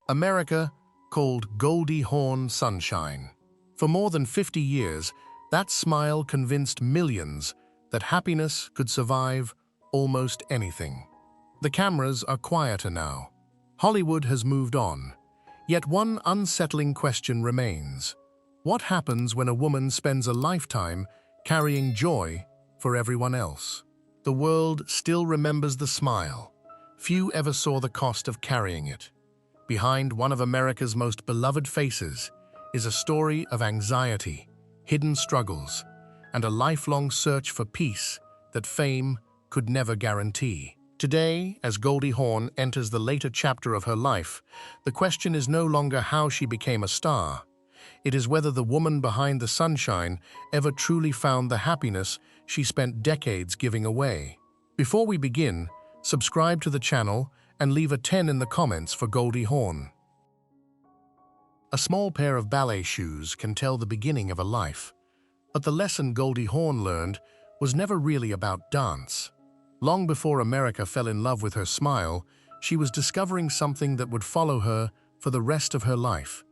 America, called Goldie Hawn sunshine. For more than 50 years, that smile convinced millions that happiness could survive almost anything. The cameras are quieter now. Hollywood has moved on. Yet one unsettling question remains. What happens when a woman spends a lifetime carrying joy for everyone else? The world still remembers the smile. Few ever saw the cost of carrying it. Behind one of America's most beloved faces is a story of anxiety, hidden struggles, and a lifelong search for peace that fame could never guarantee. Today, as Goldie Hawn enters the later chapter of her life, the question is no longer how she became a star. It is whether the woman behind the sunshine ever truly found the happiness she spent decades giving away. Before we begin, subscribe to the channel and leave a 10 in the comments for Goldie Hawn. A small pair of ballet shoes can tell the beginning of a life, but the lesson Goldie Hawn learned was never really about dance. Long before America fell in love with her smile, she was discovering something that would follow her for the rest of her life.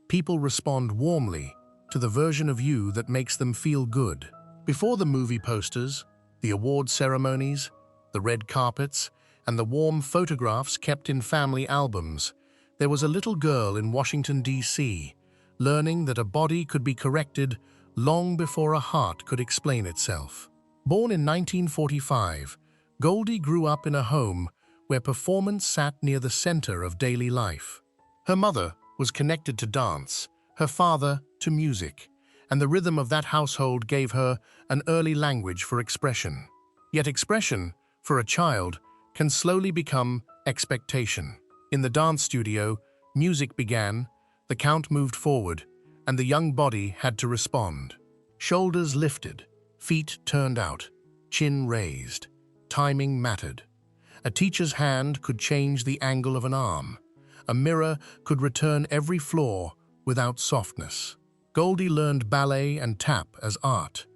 People respond warmly to the version of you that makes them feel good. Before the movie posters, the award ceremonies, the red carpets, and the warm photographs kept in family albums, there was a little girl in Washington, D.C., learning that a body could be corrected long before a heart could explain itself. Born in 1945, Goldie grew up in a home where performance sat near the center of daily life. Her mother was connected to dance, her father to music, and the rhythm of that household gave her an early language for expression. Yet expression, for a child, can slowly become expectation. In the dance studio, music began, the count moved forward, and the young body had to respond. Shoulders lifted, feet turned out, chin raised. Timing mattered. A teacher's hand could change the angle of an arm. A mirror could return every flaw without softness. Goldie learned ballet and tap as art,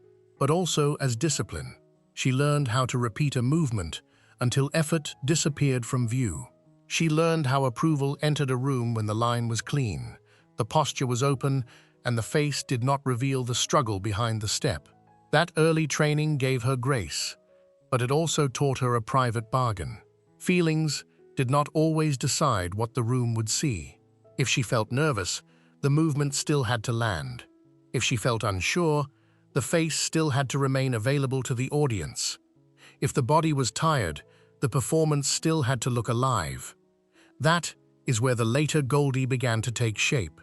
but also as discipline. She learned how to repeat a movement until effort disappeared from view. She learned how approval entered a room when the line was clean, the posture was open, and the face did not reveal the struggle behind the step. That early training gave her grace, but it also taught her a private bargain. Feelings did not always decide what the room would see. If she felt nervous, the movement still had to land. If she felt unsure, the face still had to remain available to the audience. If the body was tired, the performance still had to look alive. That is where the later Goldie began to take shape,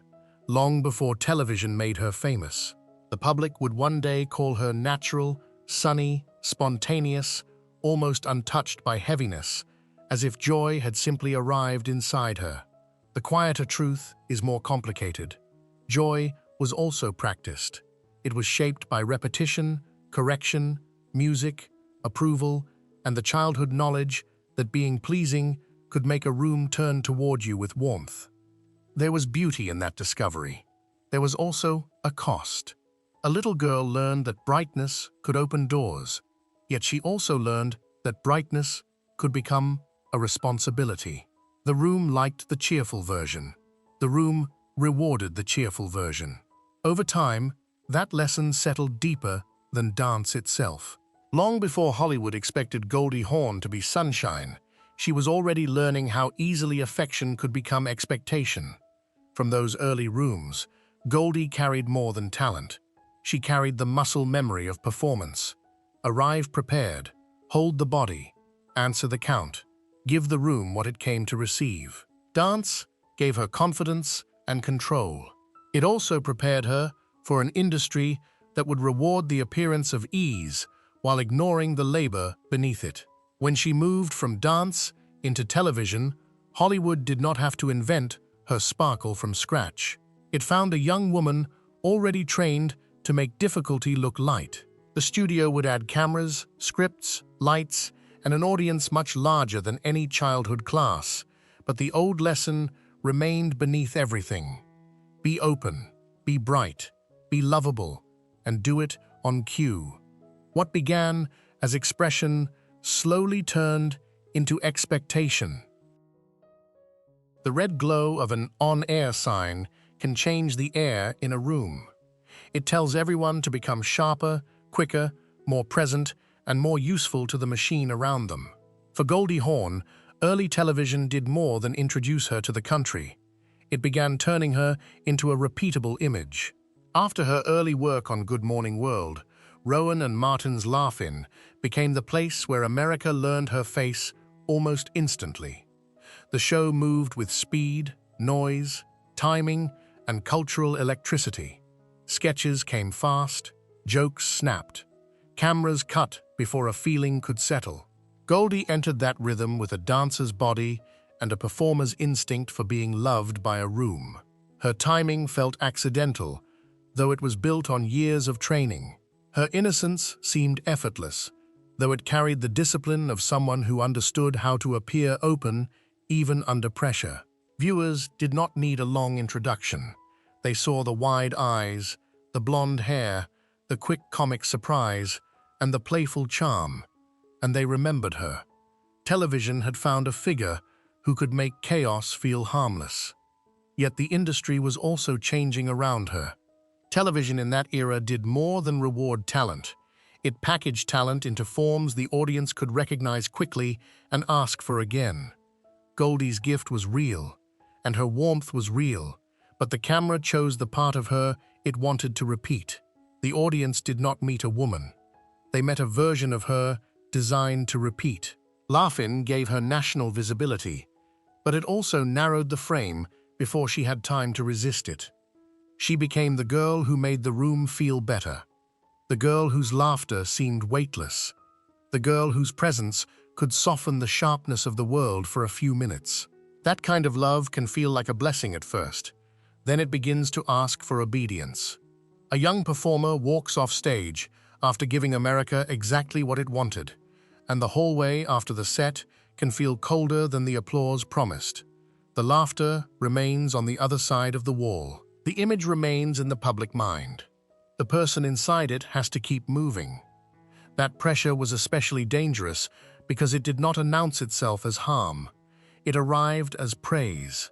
long before television made her famous. The public would one day call her natural, sunny, spontaneous, almost untouched by heaviness, as if joy had simply arrived inside her. The quieter truth is more complicated. Joy was also practiced. It was shaped by repetition, correction, music, approval, and the childhood knowledge that being pleasing could make a room turn toward you with warmth. There was beauty in that discovery. There was also a cost. A little girl learned that brightness could open doors, yet she also learned that brightness could become a responsibility. The room liked the cheerful version. The room rewarded the cheerful version. Over time, that lesson settled deeper than dance itself. Long before Hollywood expected Goldie Hawn to be sunshine, she was already learning how easily affection could become expectation. From those early rooms, Goldie carried more than talent. She carried the muscle memory of performance. Arrive prepared, hold the body, answer the count, give the room what it came to receive. Dance gave her confidence and control. It also prepared her for an industry that would reward the appearance of ease while ignoring the labor beneath it. When she moved from dance into television, Hollywood did not have to invent her sparkle from scratch. It found a young woman already trained to make difficulty look light. The studio would add cameras, scripts, lights, and an audience much larger than any childhood class, but the old lesson remained beneath everything. Be open, be bright, be lovable, and do it on cue. What began as expression slowly turned into expectation. The red glow of an on-air sign can change the air in a room. It tells everyone to become sharper, quicker, more present, and more useful to the machine around them. For Goldie Hawn, early television did more than introduce her to the country. It began turning her into a repeatable image. After her early work on Good Morning World, Rowan and Martin's Laugh-In became the place where America learned her face almost instantly. The show moved with speed, noise, timing, and cultural electricity. Sketches came fast, jokes snapped, cameras cut before a feeling could settle. Goldie entered that rhythm with a dancer's body and a performer's instinct for being loved by a room. Her timing felt accidental, though it was built on years of training. Her innocence seemed effortless, though it carried the discipline of someone who understood how to appear open even under pressure. Viewers did not need a long introduction. They saw the wide eyes, the blonde hair, the quick comic surprise, and the playful charm, and they remembered her. Television had found a figure who could make chaos feel harmless. Yet the industry was also changing around her. Television in that era did more than reward talent. It packaged talent into forms the audience could recognize quickly and ask for again. Goldie's gift was real, and her warmth was real, but the camera chose the part of her it wanted to repeat. The audience did not meet a woman. They met a version of her designed to repeat. Laugh-In gave her national visibility, but it also narrowed the frame before she had time to resist it. She became the girl who made the room feel better, the girl whose laughter seemed weightless, the girl whose presence could soften the sharpness of the world for a few minutes. That kind of love can feel like a blessing at first. Then it begins to ask for obedience. A young performer walks off stage after giving America exactly what it wanted, and the hallway after the set can feel colder than the applause promised. The laughter remains on the other side of the wall. The image remains in the public mind. The person inside it has to keep moving. That pressure was especially dangerous because it did not announce itself as harm. It arrived as praise.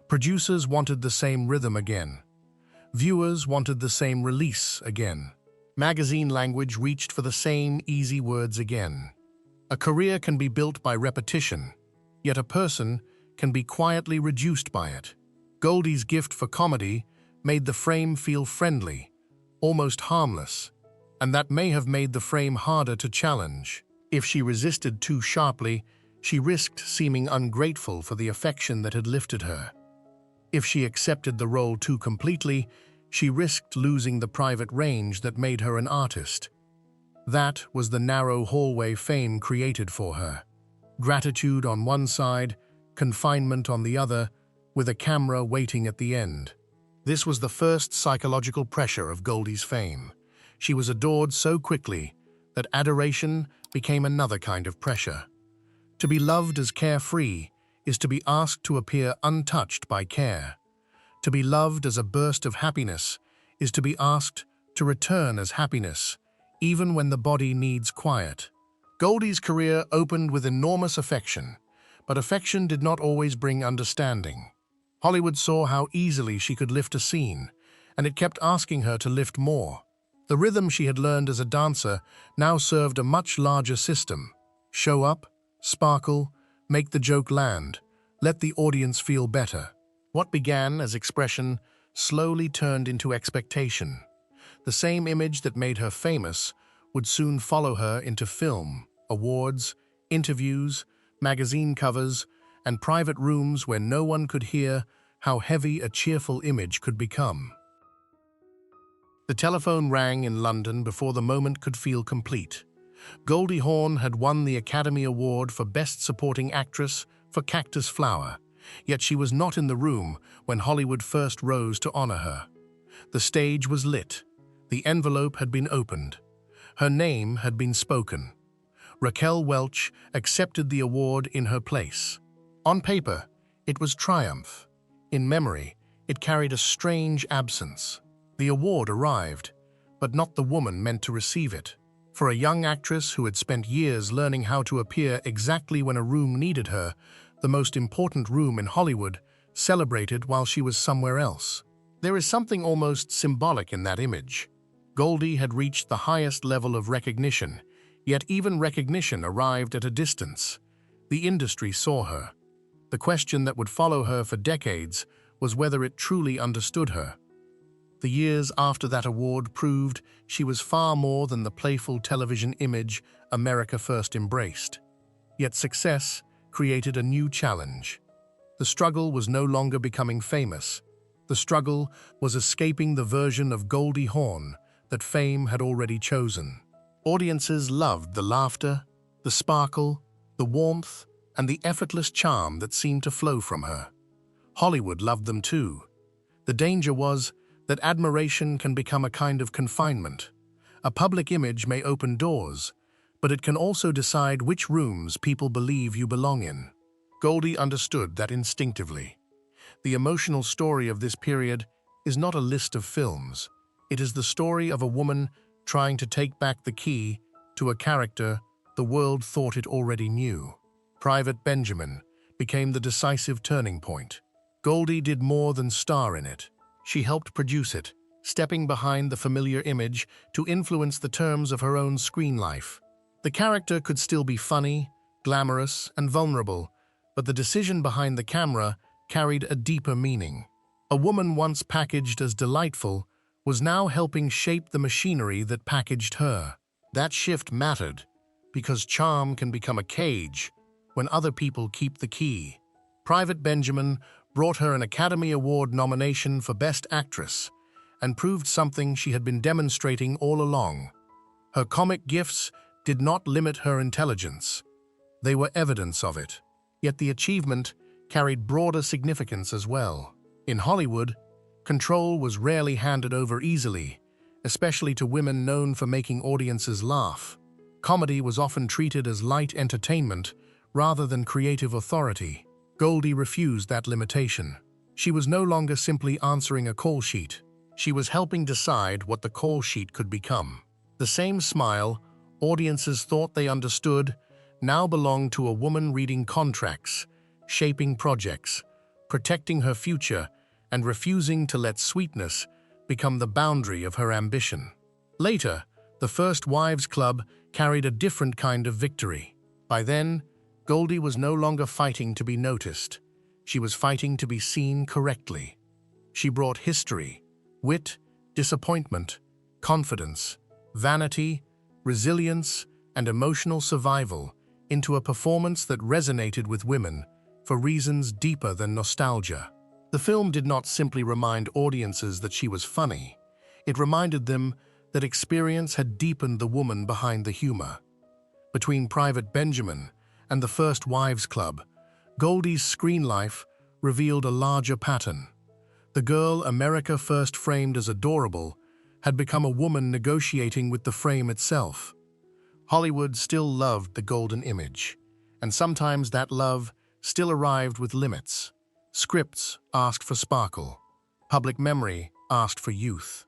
Producers wanted the same rhythm again. Viewers wanted the same release again. Magazine language reached for the same easy words again. A career can be built by repetition, yet a person can be quietly reduced by it. Goldie's gift for comedy made the frame feel friendly, almost harmless, and that may have made the frame harder to challenge. If she resisted too sharply, she risked seeming ungrateful for the affection that had lifted her. If she accepted the role too completely, she risked losing the private range that made her an artist. That was the narrow hallway fame created for her. Gratitude on one side, confinement on the other, with a camera waiting at the end. This was the first psychological pressure of Goldie's fame. She was adored so quickly that adoration became another kind of pressure. To be loved as carefree is to be asked to appear untouched by care. To be loved as a burst of happiness is to be asked to return as happiness, even when the body needs quiet. Goldie's career opened with enormous affection, but affection did not always bring understanding. Hollywood saw how easily she could lift a scene, and it kept asking her to lift more. The rhythm she had learned as a dancer now served a much larger system. Show up, sparkle, make the joke land, let the audience feel better. What began as expression slowly turned into expectation. The same image that made her famous would soon follow her into film, awards, interviews, magazine covers, and private rooms where no one could hear how heavy a cheerful image could become. The telephone rang in London before the moment could feel complete. Goldie Hawn had won the Academy Award for Best Supporting Actress for Cactus Flower, yet she was not in the room when Hollywood first rose to honor her. The stage was lit. The envelope had been opened. Her name had been spoken. Raquel Welch accepted the award in her place. On paper, it was triumph. In memory, it carried a strange absence. The award arrived, but not the woman meant to receive it. For a young actress who had spent years learning how to appear exactly when a room needed her, the most important room in Hollywood, celebrated while she was somewhere else. There is something almost symbolic in that image. Goldie had reached the highest level of recognition, yet even recognition arrived at a distance. The industry saw her. The question that would follow her for decades was whether it truly understood her. The years after that award proved she was far more than the playful television image America first embraced. Yet success created a new challenge. The struggle was no longer becoming famous. The struggle was escaping the version of Goldie Hawn that fame had already chosen. Audiences loved the laughter, the sparkle, the warmth, and the effortless charm that seemed to flow from her. Hollywood loved them too. The danger was that admiration can become a kind of confinement. A public image may open doors, but it can also decide which rooms people believe you belong in. Goldie understood that instinctively. The emotional story of this period is not a list of films. It is the story of a woman trying to take back the key to a character the world thought it already knew. Private Benjamin became the decisive turning point. Goldie did more than star in it. She helped produce it, stepping behind the familiar image to influence the terms of her own screen life. The character could still be funny, glamorous, and vulnerable, but the decision behind the camera carried a deeper meaning. A woman once packaged as delightful was now helping shape the machinery that packaged her. That shift mattered, because charm can become a cage when other people keep the key. Private Benjamin brought her an Academy Award nomination for Best Actress and proved something she had been demonstrating all along. Her comic gifts did not limit her intelligence. They were evidence of it. Yet the achievement carried broader significance as well. In Hollywood, control was rarely handed over easily, especially to women known for making audiences laugh. Comedy was often treated as light entertainment rather than creative authority. Goldie refused that limitation. She was no longer simply answering a call sheet. She was helping decide what the call sheet could become. The same smile audiences thought they understood now belonged to a woman reading contracts, shaping projects, protecting her future, and refusing to let sweetness become the boundary of her ambition. Later, the First Wives Club carried a different kind of victory. By then, Goldie was no longer fighting to be noticed. She was fighting to be seen correctly. She brought history, wit, disappointment, confidence, vanity, resilience, and emotional survival into a performance that resonated with women for reasons deeper than nostalgia. The film did not simply remind audiences that she was funny. It reminded them that experience had deepened the woman behind the humor. Between Private Benjamin and the First Wives Club, Goldie's screen life revealed a larger pattern. The girl America first framed as adorable had become a woman negotiating with the frame itself. Hollywood still loved the golden image, and sometimes that love still arrived with limits. Scripts asked for sparkle. Public memory asked for youth.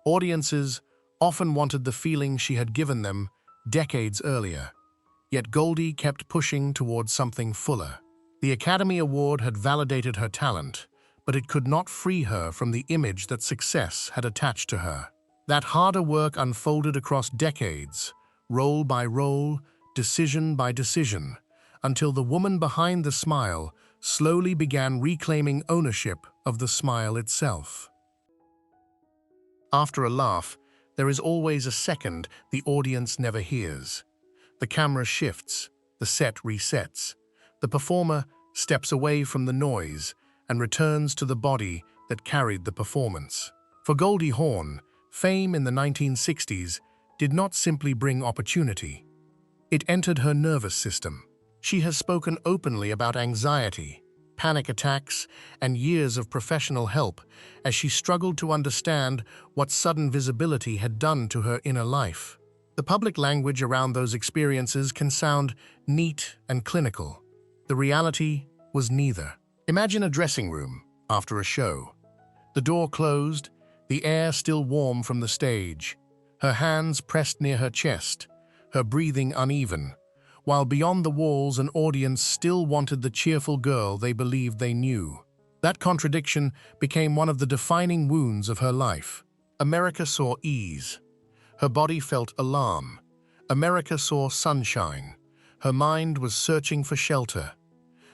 Audiences often wanted the feeling she had given them decades earlier. Yet Goldie kept pushing towards something fuller. The Academy Award had validated her talent, but it could not free her from the image that success had attached to her. That harder work unfolded across decades, role by role, decision by decision, until the woman behind the smile slowly began reclaiming ownership of the smile itself. After a laugh, there is always a second the audience never hears. The camera shifts, the set resets. The performer steps away from the noise and returns to the body that carried the performance. For Goldie Hawn, fame in the 1960s did not simply bring opportunity. It entered her nervous system. She has spoken openly about anxiety, panic attacks, and years of professional help as she struggled to understand what sudden visibility had done to her inner life. The public language around those experiences can sound neat and clinical. The reality was neither. Imagine a dressing room after a show. The door closed, the air still warm from the stage, her hands pressed near her chest, her breathing uneven, while beyond the walls an audience still wanted the cheerful girl they believed they knew. That contradiction became one of the defining wounds of her life. America saw ease. Her body felt alarm. America saw sunshine. Her mind was searching for shelter.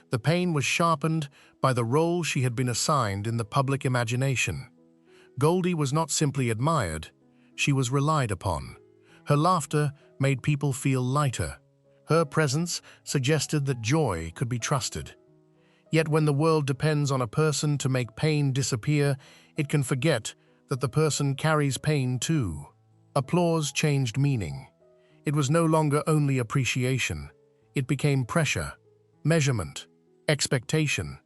The pain was sharpened by the role she had been assigned in the public imagination. Goldie was not simply admired, she was relied upon. Her laughter made people feel lighter. Her presence suggested that joy could be trusted. Yet when the world depends on a person to make pain disappear, it can forget that the person carries pain too. Applause changed meaning. It was no longer only appreciation. It became pressure, measurement, expectation.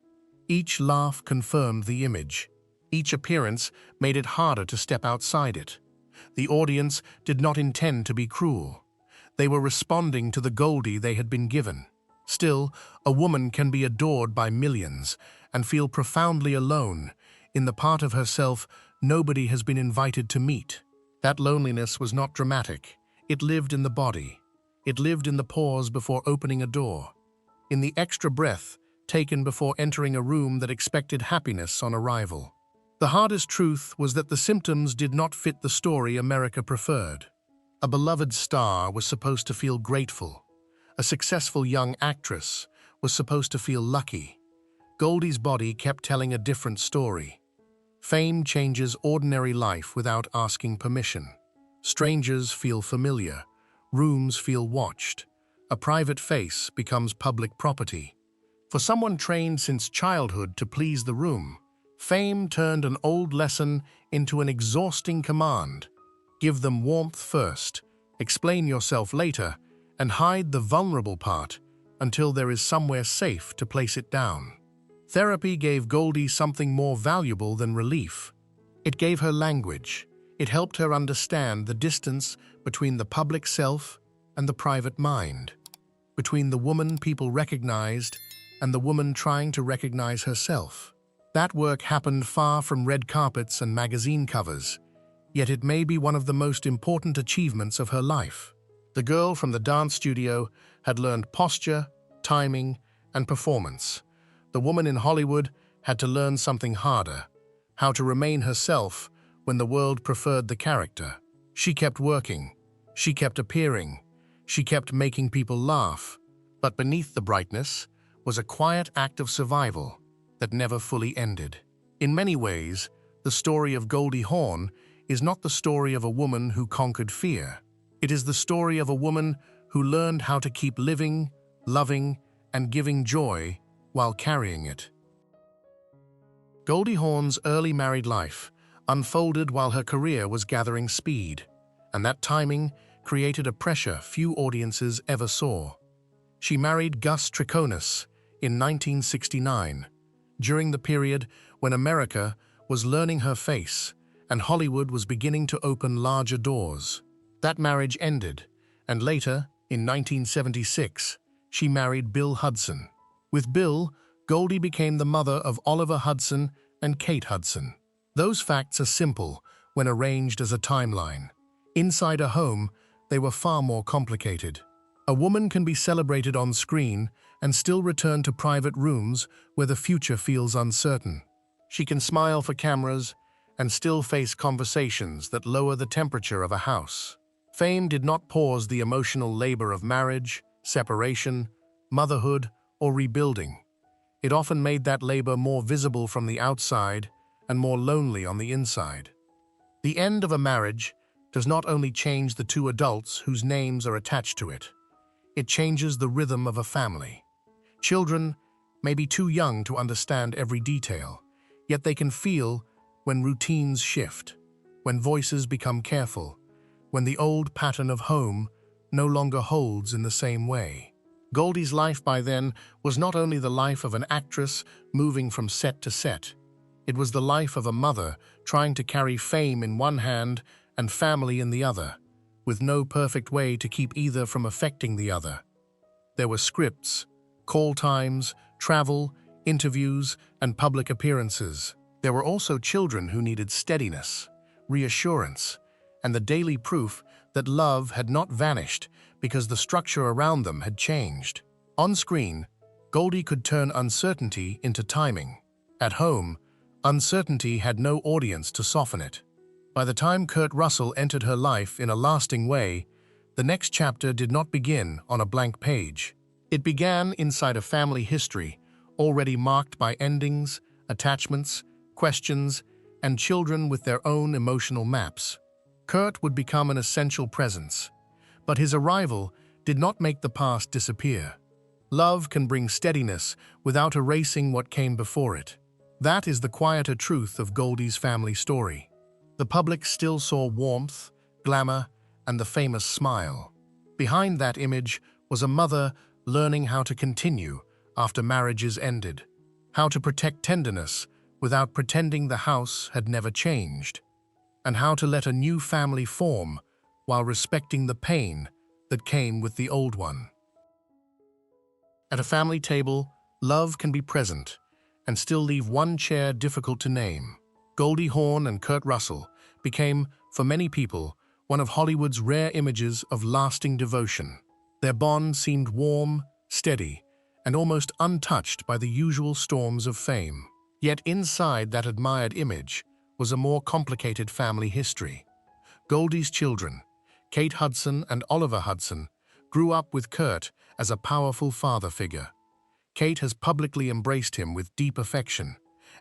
Each laugh confirmed the image. Each appearance made it harder to step outside it. The audience did not intend to be cruel. They were responding to the Goldie they had been given. Still, a woman can be adored by millions and feel profoundly alone in the part of herself nobody has been invited to meet. That loneliness was not dramatic. It lived in the body. It lived in the pause before opening a door, in the extra breath taken before entering a room that expected happiness on arrival. The hardest truth was that the symptoms did not fit the story America preferred. A beloved star was supposed to feel grateful. A successful young actress was supposed to feel lucky. Goldie's body kept telling a different story. Fame changes ordinary life without asking permission. Strangers feel familiar. Rooms feel watched. A private face becomes public property. For someone trained since childhood to please the room, fame turned an old lesson into an exhausting command. Give them warmth first, explain yourself later, and hide the vulnerable part until there is somewhere safe to place it down. Therapy gave Goldie something more valuable than relief. It gave her language. It helped her understand the distance between the public self and the private mind, between the woman people recognized and the woman trying to recognize herself. That work happened far from red carpets and magazine covers, yet it may be one of the most important achievements of her life. The girl from the dance studio had learned posture, timing, and performance. The woman in Hollywood had to learn something harder, how to remain herself when the world preferred the character. She kept working, she kept appearing, she kept making people laugh, but beneath the brightness was a quiet act of survival that never fully ended. In many ways, the story of Goldie Hawn is not the story of a woman who conquered fear. It is the story of a woman who learned how to keep living, loving, and giving joy while carrying it. Goldie Hawn's early married life unfolded while her career was gathering speed, and that timing created a pressure few audiences ever saw. She married Gus Triconis in 1969, during the period when America was learning her face and Hollywood was beginning to open larger doors. That marriage ended, and later, in 1976, she married Bill Hudson. With Bill, Goldie became the mother of Oliver Hudson and Kate Hudson. Those facts are simple when arranged as a timeline. Inside a home, they were far more complicated. A woman can be celebrated on screen and still return to private rooms where the future feels uncertain. She can smile for cameras and still face conversations that lower the temperature of a house. Fame did not pause the emotional labor of marriage, separation, motherhood, or rebuilding. It often made that labor more visible from the outside and more lonely on the inside. The end of a marriage does not only change the two adults whose names are attached to it. It changes the rhythm of a family. Children may be too young to understand every detail, yet they can feel when routines shift, when voices become careful, when the old pattern of home no longer holds in the same way. Goldie's life by then was not only the life of an actress moving from set to set. It was the life of a mother trying to carry fame in one hand and family in the other, with no perfect way to keep either from affecting the other. There were scripts, call times, travel, interviews, and public appearances. There were also children who needed steadiness, reassurance, and the daily proof that love had not vanished because the structure around them had changed. On screen, Goldie could turn uncertainty into timing. At home, uncertainty had no audience to soften it. By the time Kurt Russell entered her life in a lasting way, the next chapter did not begin on a blank page. It began inside a family history already marked by endings, attachments, questions, and children with their own emotional maps. Kurt would become an essential presence, but his arrival did not make the past disappear. Love can bring steadiness without erasing what came before it. That is the quieter truth of Goldie's family story. The public still saw warmth, glamour, and the famous smile. Behind that image was a mother learning how to continue after marriages ended, how to protect tenderness without pretending the house had never changed, and how to let a new family form while respecting the pain that came with the old one. At a family table, love can be present and still leave one chair difficult to name. Goldie Hawn and Kurt Russell became, for many people, one of Hollywood's rare images of lasting devotion. Their bond seemed warm, steady, and almost untouched by the usual storms of fame. Yet inside that admired image was a more complicated family history. Goldie's children, Kate Hudson and Oliver Hudson, grew up with Kurt as a powerful father figure. Kate has publicly embraced him with deep affection,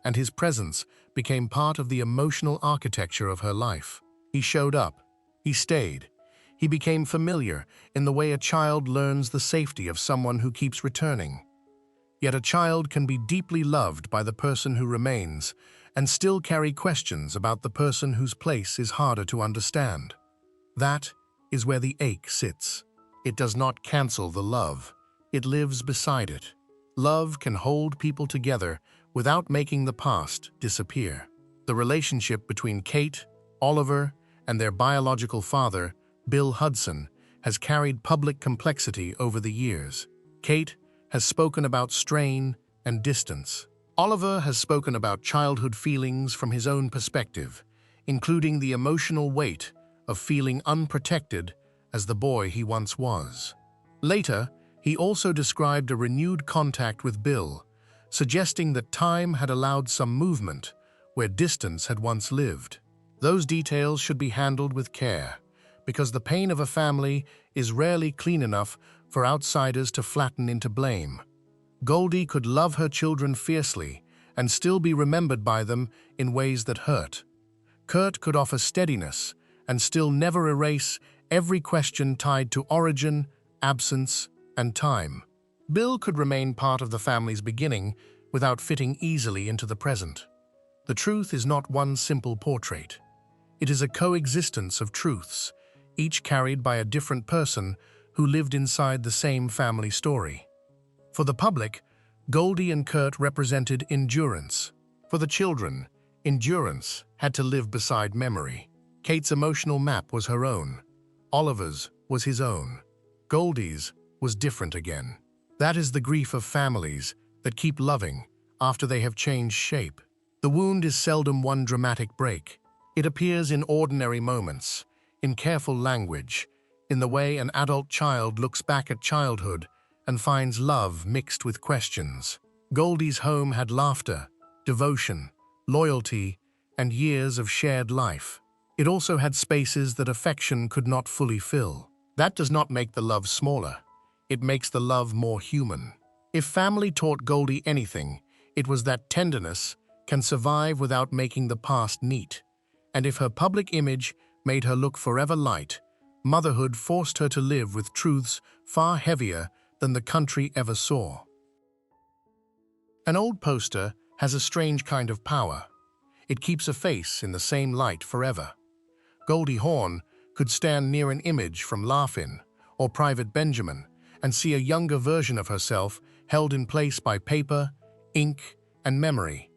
and his presence became part of the emotional architecture of her life. He showed up. He stayed. He became familiar in the way a child learns the safety of someone who keeps returning. Yet a child can be deeply loved by the person who remains and still carry questions about the person whose place is harder to understand. That is where the ache sits. It does not cancel the love. It lives beside it. Love can hold people together without making the past disappear. The relationship between Kate, Oliver, and their biological father, Bill Hudson, has carried public complexity over the years. Kate has spoken about strain and distance. Oliver has spoken about childhood feelings from his own perspective, including the emotional weight of feeling unprotected as the boy he once was. Later, he also described a renewed contact with Bill, suggesting that time had allowed some movement where distance had once lived. Those details should be handled with care, because the pain of a family is rarely clean enough for outsiders to flatten into blame. Goldie could love her children fiercely and still be remembered by them in ways that hurt. Kurt could offer steadiness and still never erase every question tied to origin, absence, and time. Bill could remain part of the family's beginning without fitting easily into the present. The truth is not one simple portrait. It is a coexistence of truths, each carried by a different person who lived inside the same family story. For the public, Goldie and Kurt represented endurance. For the children, endurance had to live beside memory. Kate's emotional map was her own. Oliver's was his own. Goldie's was different again. That is the grief of families that keep loving after they have changed shape. The wound is seldom one dramatic break. It appears in ordinary moments, in careful language, in the way an adult child looks back at childhood and finds love mixed with questions. Goldie's home had laughter, devotion, loyalty, and years of shared life. It also had spaces that affection could not fully fill. That does not make the love smaller. It makes the love more human. If family taught Goldie anything, it was that tenderness can survive without making the past neat. And if her public image made her look forever light, motherhood forced her to live with truths far heavier than the country ever saw. An old poster has a strange kind of power. It keeps a face in the same light forever. Goldie Hawn could stand near an image from Laugh-In or Private Benjamin and see a younger version of herself held in place by paper, ink, and memory.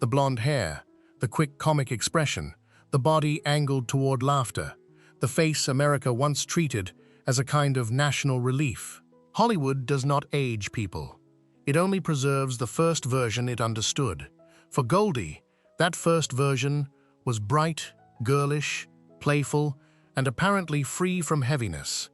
The blonde hair, the quick comic expression, the body angled toward laughter, the face America once treated as a kind of national relief. Hollywood does not age people. It only preserves the first version it understood. For Goldie, that first version was bright, girlish, playful, and apparently free from heaviness.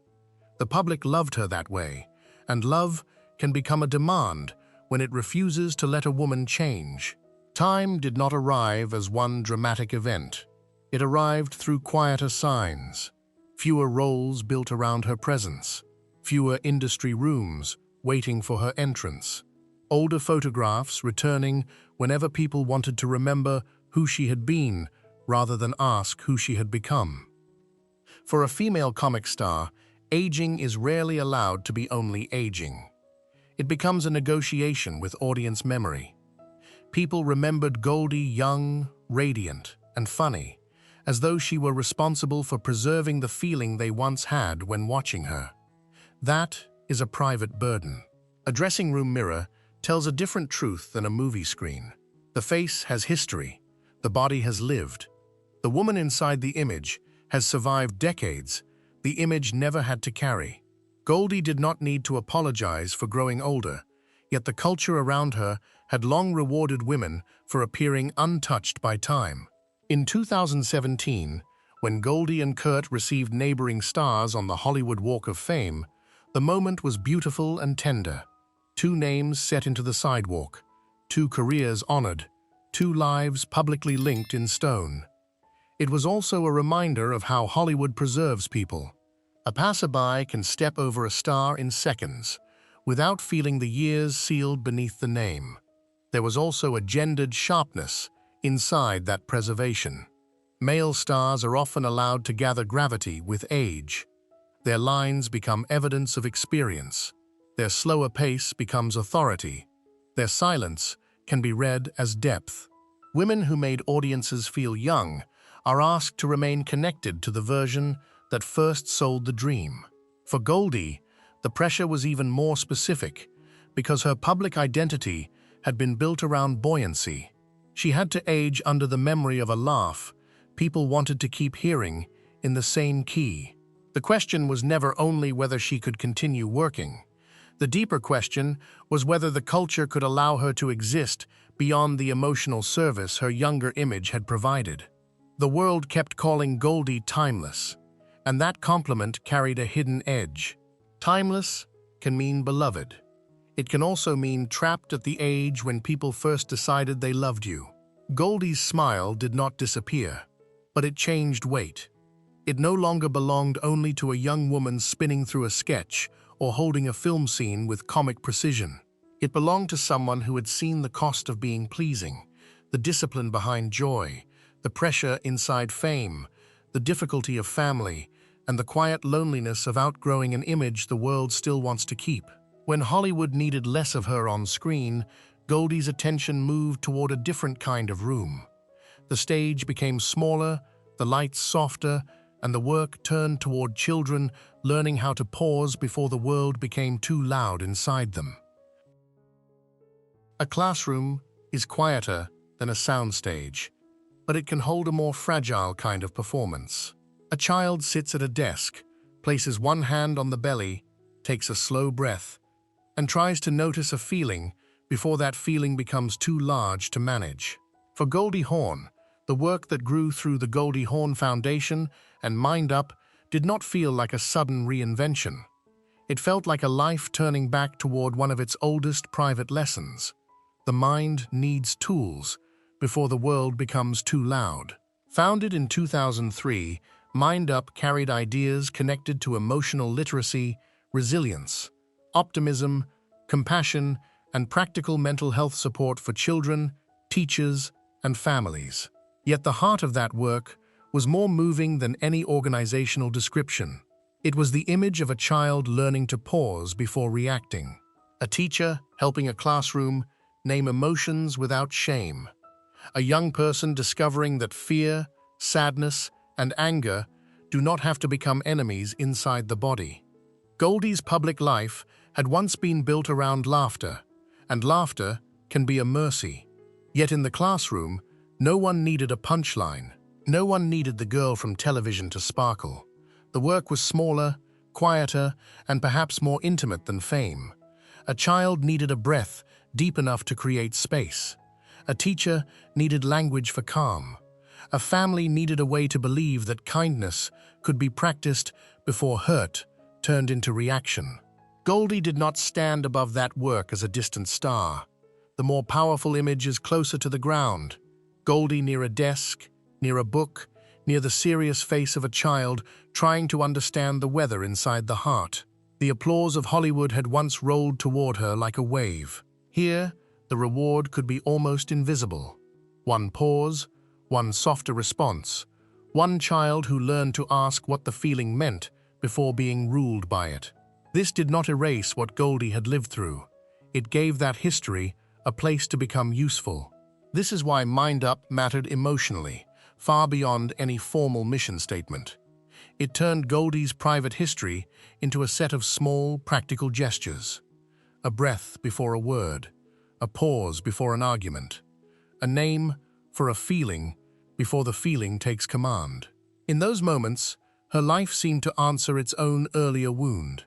The public loved her that way, and love can become a demand when it refuses to let a woman change. Time did not arrive as one dramatic event. It arrived through quieter signs. Fewer roles built around her presence. Fewer industry rooms waiting for her entrance. Older photographs returning whenever people wanted to remember who she had been rather than ask who she had become. For a female comic star, aging is rarely allowed to be only aging. It becomes a negotiation with audience memory. People remembered Goldie young, radiant, and funny, as though she were responsible for preserving the feeling they once had when watching her. That is a private burden. A dressing room mirror tells a different truth than a movie screen. The face has history. The body has lived. The woman inside the image has survived decades. The image never had to carry. Goldie did not need to apologize for growing older, yet the culture around her had long rewarded women for appearing untouched by time. In 2017, when Goldie and Kurt received neighboring stars on the Hollywood Walk of Fame, the moment was beautiful and tender. Two names set into the sidewalk, two careers honored, two lives publicly linked in stone. It was also a reminder of how Hollywood preserves people. A passerby can step over a star in seconds, without feeling the years sealed beneath the name. There was also a gendered sharpness inside that preservation. Male stars are often allowed to gather gravity with age. Their lines become evidence of experience. Their slower pace becomes authority. Their silence can be read as depth. Women who made audiences feel young are asked to remain connected to the version that first sold the dream. For Goldie, the pressure was even more specific because her public identity had been built around buoyancy. She had to age under the memory of a laugh people wanted to keep hearing in the same key. The question was never only whether she could continue working. The deeper question was whether the culture could allow her to exist beyond the emotional service her younger image had provided. The world kept calling Goldie timeless, and that compliment carried a hidden edge. Timeless can mean beloved. It can also mean trapped at the age when people first decided they loved you. Goldie's smile did not disappear, but it changed weight. It no longer belonged only to a young woman spinning through a sketch or holding a film scene with comic precision. It belonged to someone who had seen the cost of being pleasing, the discipline behind joy, the pressure inside fame, the difficulty of family, and the quiet loneliness of outgrowing an image the world still wants to keep. When Hollywood needed less of her on screen, Goldie's attention moved toward a different kind of room. The stage became smaller, the lights softer, and the work turned toward children learning how to pause before the world became too loud inside them. A classroom is quieter than a soundstage, but it can hold a more fragile kind of performance. A child sits at a desk, places one hand on the belly, takes a slow breath, and tries to notice a feeling before that feeling becomes too large to manage. For Goldie Hawn, the work that grew through the Goldie Hawn Foundation and Mind Up did not feel like a sudden reinvention. It felt like a life turning back toward one of its oldest private lessons. The mind needs tools before the world becomes too loud. Founded in 2003, Mind Up carried ideas connected to emotional literacy, resilience, optimism, compassion, and practical mental health support for children, teachers, and families. Yet the heart of that work was more moving than any organizational description. It was the image of a child learning to pause before reacting, a teacher helping a classroom name emotions without shame, a young person discovering that fear, sadness, and anger do not have to become enemies inside the body. Goldie's public life had once been built around laughter, and laughter can be a mercy. Yet in the classroom, no one needed a punchline. No one needed the girl from television to sparkle. The work was smaller, quieter, and perhaps more intimate than fame. A child needed a breath deep enough to create space. A teacher needed language for calm. A family needed a way to believe that kindness could be practiced before hurt turned into reaction. Goldie did not stand above that work as a distant star. The more powerful image is closer to the ground. Goldie near a desk, near a book, near the serious face of a child trying to understand the weather inside the heart. The applause of Hollywood had once rolled toward her like a wave. Here, the reward could be almost invisible. One pause, one softer response, one child who learned to ask what the feeling meant before being ruled by it. This did not erase what Goldie had lived through. It gave that history a place to become useful. This is why Mind Up mattered emotionally, far beyond any formal mission statement. It turned Goldie's private history into a set of small, practical gestures. A breath before a word, a pause before an argument, a name for a feeling before the feeling takes command. In those moments, her life seemed to answer its own earlier wound.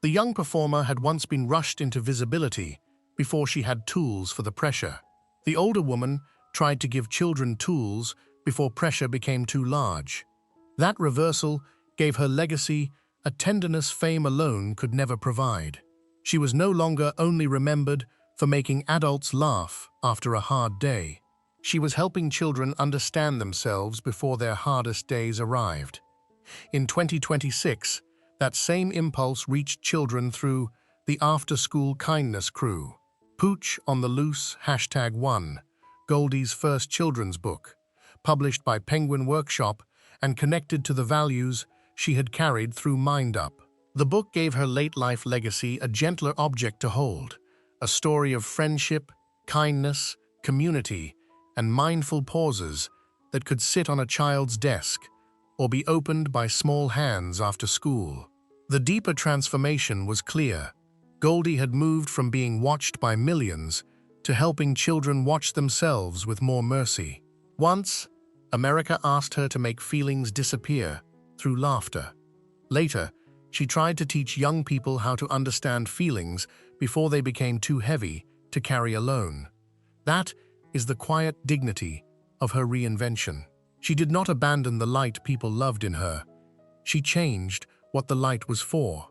The young performer had once been rushed into visibility before she had tools for the pressure. The older woman tried to give children tools before pressure became too large. That reversal gave her legacy a tenderness fame alone could never provide. She was no longer only remembered for making adults laugh after a hard day. She was helping children understand themselves before their hardest days arrived. In 2026, that same impulse reached children through the After-School Kindness Crew. Pooch on the Loose #1, Goldie's first children's book, published by Penguin Workshop and connected to the values she had carried through Mind Up. The book gave her late-life legacy a gentler object to hold, a story of friendship, kindness, community, and mindful pauses that could sit on a child's desk or be opened by small hands after school. The deeper transformation was clear. Goldie had moved from being watched by millions to helping children watch themselves with more mercy. Once, America asked her to make feelings disappear through laughter. Later, she tried to teach young people how to understand feelings before they became too heavy to carry alone. That is the quiet dignity of her reinvention. She did not abandon the light people loved in her. She changed what the light was for.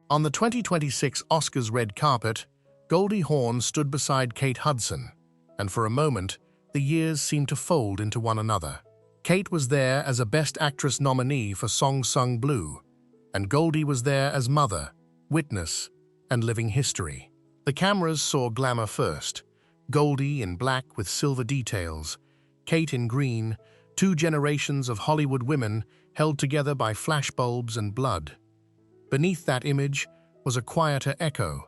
On the 2026 Oscars red carpet, Goldie Hawn stood beside Kate Hudson, and for a moment, the years seemed to fold into one another. Kate was there as a Best Actress nominee for Song Sung Blue, and Goldie was there as mother, witness, and living history. The cameras saw glamour first, Goldie in black with silver details, Kate in green, two generations of Hollywood women held together by flashbulbs and blood. Beneath that image was a quieter echo.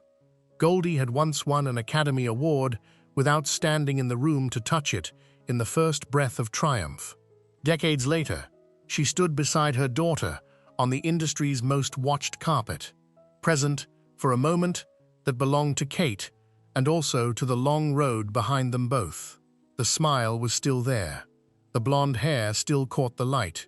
Goldie had once won an Academy Award without standing in the room to touch it in the first breath of triumph. Decades later, she stood beside her daughter on the industry's most watched carpet, present for a moment that belonged to Kate and also to the long road behind them both. The smile was still there. The blonde hair still caught the light.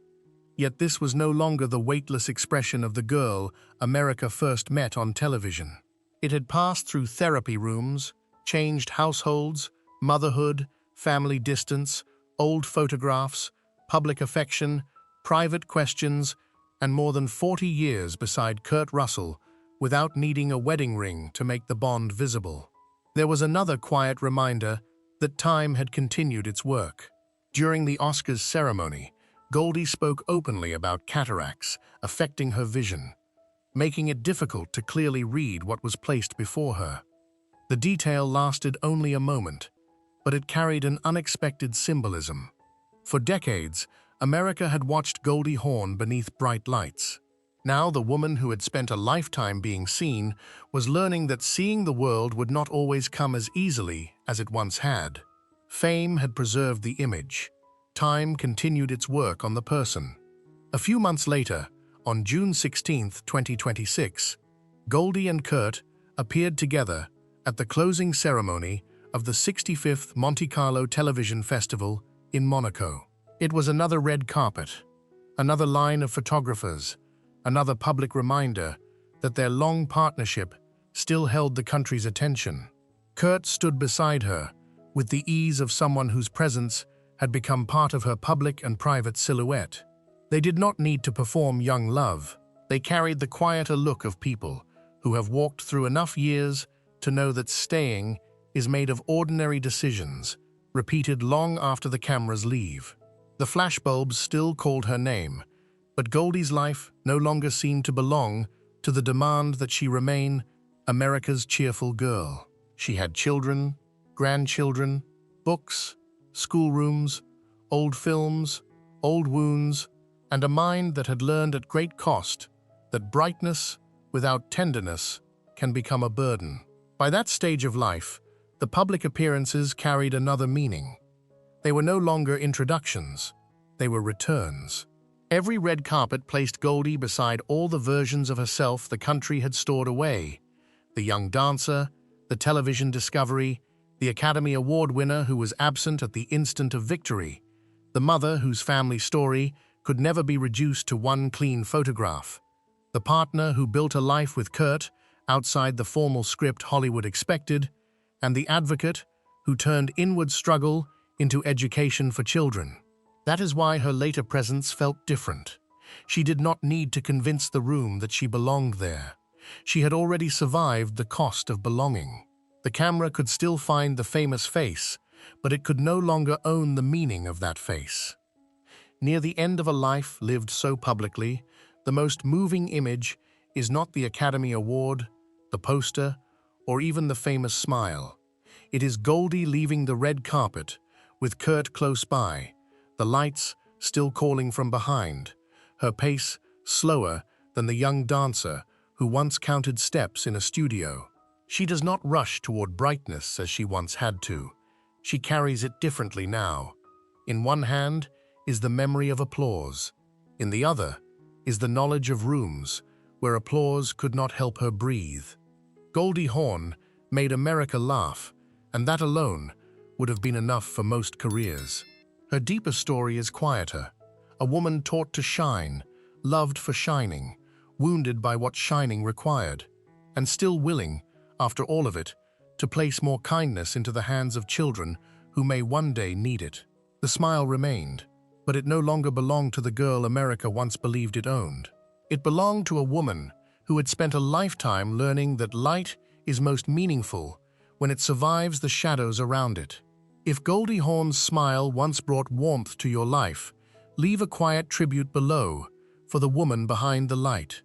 Yet this was no longer the weightless expression of the girl America first met on television. It had passed through therapy rooms, changed households, motherhood, family distance, old photographs, public affection, private questions, and more than 40 years beside Kurt Russell without needing a wedding ring to make the bond visible. There was another quiet reminder that time had continued its work. During the Oscars ceremony, Goldie spoke openly about cataracts affecting her vision, making it difficult to clearly read what was placed before her. The detail lasted only a moment, but it carried an unexpected symbolism. For decades, America had watched Goldie Hawn beneath bright lights. Now the woman who had spent a lifetime being seen was learning that seeing the world would not always come as easily as it once had. Fame had preserved the image. Time continued its work on the person. A few months later, on June 16, 2026, Goldie and Kurt appeared together at the closing ceremony of the 65th Monte Carlo Television Festival in Monaco. It was another red carpet, another line of photographers, another public reminder that their long partnership still held the country's attention. Kurt stood beside her with the ease of someone whose presence had become part of her public and private silhouette. They did not need to perform young love. They carried the quieter look of people who have walked through enough years to know that staying is made of ordinary decisions, repeated long after the cameras leave. The flashbulbs still called her name, but Goldie's life no longer seemed to belong to the demand that she remain America's cheerful girl. She had children, grandchildren, books, schoolrooms, old films, old wounds, and a mind that had learned at great cost that brightness without tenderness can become a burden. By that stage of life, the public appearances carried another meaning. They were no longer introductions, they were returns. Every red carpet placed Goldie beside all the versions of herself the country had stored away. The young dancer, the television discovery, the Academy Award winner who was absent at the instant of victory, the mother whose family story could never be reduced to one clean photograph, the partner who built a life with Kurt outside the formal script Hollywood expected, and the advocate who turned inward struggle into education for children. That is why her later presence felt different. She did not need to convince the room that she belonged there. She had already survived the cost of belonging. The camera could still find the famous face, but it could no longer own the meaning of that face. Near the end of a life lived so publicly, the most moving image is not the Academy Award, the poster, or even the famous smile. It is Goldie leaving the red carpet, with Kurt close by, the lights still calling from behind, her pace slower than the young dancer who once counted steps in a studio. She does not rush toward brightness as she once had to. She carries it differently now. In one hand is the memory of applause. In the other is the knowledge of rooms where applause could not help her breathe. Goldie Hawn made America laugh, and that alone would have been enough for most careers. Her deeper story is quieter. A woman taught to shine, loved for shining, wounded by what shining required, and still willing, after all of it, to place more kindness into the hands of children who may one day need it. The smile remained, but it no longer belonged to the girl America once believed it owned. It belonged to a woman who had spent a lifetime learning that light is most meaningful when it survives the shadows around it. If Goldie Hawn's smile once brought warmth to your life, leave a quiet tribute below for the woman behind the light.